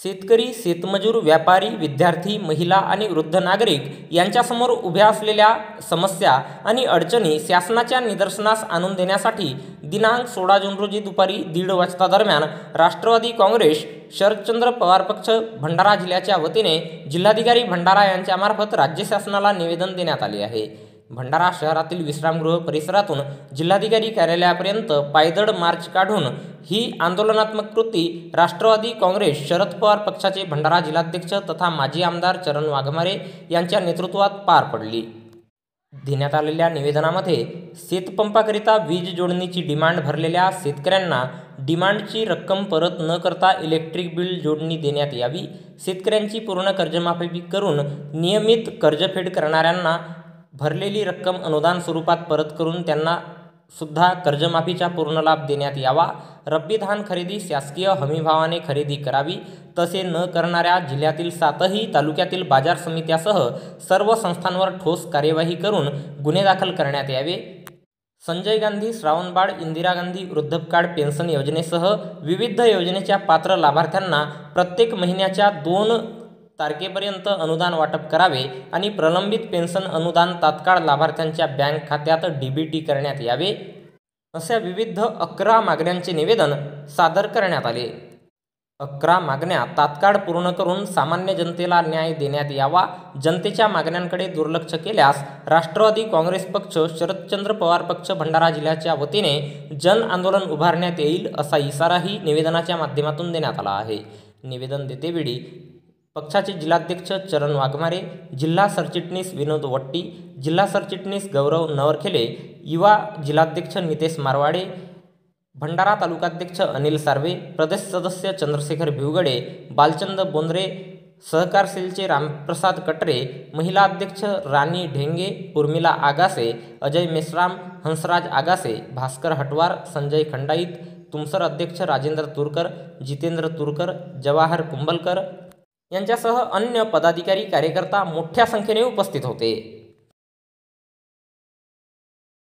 शेतकरी, शेतमजूर, व्यापारी, विद्यार्थी, महिला आणि वृद्ध नागरिक यांच्यासमोर उभ्या असलेल्या समस्या आणि अडचणी शासनाच्या निदर्शनास आणून देण्यासाठी दिनांक 16 जून रोजी दुपारी 1:30 वाजता दरम्यान राष्ट्रवादी काँग्रेस शरदचंद्र पवार पक्ष भंडारा जिल्ह्याच्या वतीने जिल्हाधिकारी भंडारा यांच्यामार्फत राज्य शासनाला निवेदन देण्यात आले आहे. भंडारा शहरातील विश्रामगृह परिसरातून जिल्हाधिकारी कार्यालयापर्यंत पायदळ मार्च काढून ही आंदोलनात्मक कृती राष्ट्रवादी काँग्रेस शरद पवार पक्षाचे भंडारा जिल्हाध्यक्ष तथा माजी आमदार चरण वाघमारे यांच्या नेतृत्वात पार पडली. देण्यात आलेल्या निवेदनामध्ये शेतपंपाकरिता वीज जोडणीची डिमांड भरलेल्या शेतकऱ्यांना डिमांडची रक्कम परत न करता इलेक्ट्रिक बिल जोडणी देण्यात यावी, शेतकऱ्यांची पूर्ण कर्जमाफी करून नियमित कर्जफेड करणाऱ्यांना भरलेली रक्कम अनुदान स्वरूपात परत करून त्यांना सुद्धा कर्जमाफीचा पूर्ण लाभ देण्यात यावा, रब्बी धान खरेदी शासकीय हमीभावाने खरेदी करावी, तसे न करणाऱ्या जिल्ह्यातील 7ही तालुक्यातील बाजार समित्यासह सर्व संस्थांवर ठोस कार्यवाही करून गुन्हे दाखल करण्यात यावे. संजय गांधी श्रावणबाळ इंदिरा गांधी वृद्धपकाळ पेन्शन योजनेसह विविध योजनेच्या पात्र लाभार्थ्यांना प्रत्येक महिन्याच्या 2 तारखेपर्यंत अनुदान वाटप करावे आणि प्रलंबित पेन्शन अनुदान तात्काळ लाभार्थ्यांच्या बँक खात्यात डीबीटी करण्यात यावे, अशा विविध 11 मागण्यांचे निवेदन सादर करण्यात आले. 11 मागण्या तात्काळ पूर्ण करून सामान्य जनतेला न्याय देण्यात यावा. जनतेच्या मागण्यांकडे दुर्लक्ष केल्यास राष्ट्रवादी काँग्रेस पक्ष शरदचंद्र पवार पक्ष भंडारा जिल्ह्याच्या वतीने जन आंदोलन उभारण्यात येईल, असा इशाराही निवेदनाच्या माध्यमातून देण्यात आला आहे. निवेदन देतेवेळी पक्षाचे जिल्हाध्यक्ष चरण वाघमारे, जिल्हा सरचिटणीस विनोद वट्टी, जिल्हा सरचिटणीस गौरव नवरखेले, युवा जिल्हाध्यक्ष नितेश मारवाडे, भंडारा तालुकाध्यक्ष अनिल सार्वे, प्रदेश सदस्य चंद्रशेखर भिवगडे, बालचंद बोंद्रे, सहकार सेलचे रामप्रसाद कटरे, महिला अध्यक्ष राणी ढेंगे, उर्मिला आगासे, अजय मेश्राम, हंसराज आगासे, भास्कर हटवार, संजय खंडाईत, तुमसर अध्यक्ष राजेंद्र तुरकर, जितेंद्र तुरकर, जवाहर कुंभलकर यांच्यासह अन्य पदाधिकारी कार्यकर्ता मोठ्या संख्येने उपस्थित होते.